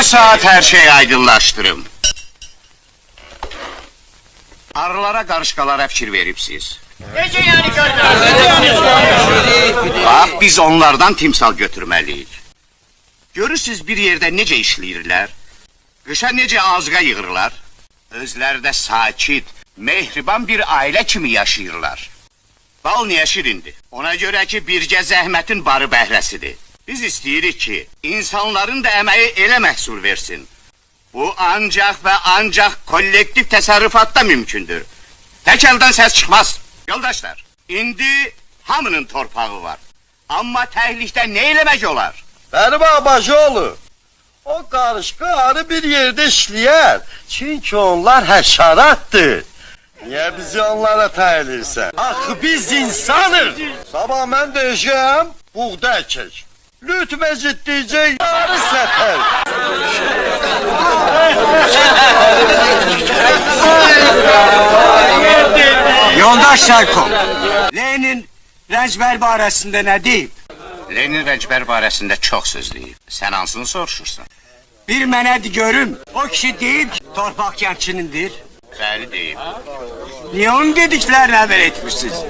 Bu saat her şeyi aydınlaştırım. Arılara, qarışqalara fikir veribsiz. Necə yəni gördünüz? Bax, biz onlardan timsal götürməliyik. Görürsünüz bir yerdə necə işləyirlər? Qışa necə azğa yığırlar? Özləri də sakit, mehriban bir ailə kimi yaşayırlar. Bal niyə şirindir? Ona görə ki, bircə zəhmətin barı bəhrəsidir. Biz istəyirik ki, insanların da əməyi elə məhsul versin. Bu ancaq və ancaq kollektiv təsərrüfatda mümkündür. Tək əldən səs çıxmaz. Yoldaşlar, indi hamının torpağı var. Amma təhlikdə nə eləmək olar? Benim Abaşoğlu, o karışkı arı bir yerde işleyer. Çünkü onlar həşəratdır. Niye bizi onlara tayilirsən? Axı biz insanız. Sabah mən deyəcəm, buğda əkək. Lüt Məcid deyəcək, arı səpər. Yoldaş Şarkov, Lenin Rəncbər barəsində nə deyib? Lenin Rəncbər barəsində çox söz deyib. Sən hansını soruşursan? Bir mənədir görüm. O kişi deyib ki, torpaq kəndçinindir. Bəli deyib. Niyə onun dediklərini əməl etmişsiniz?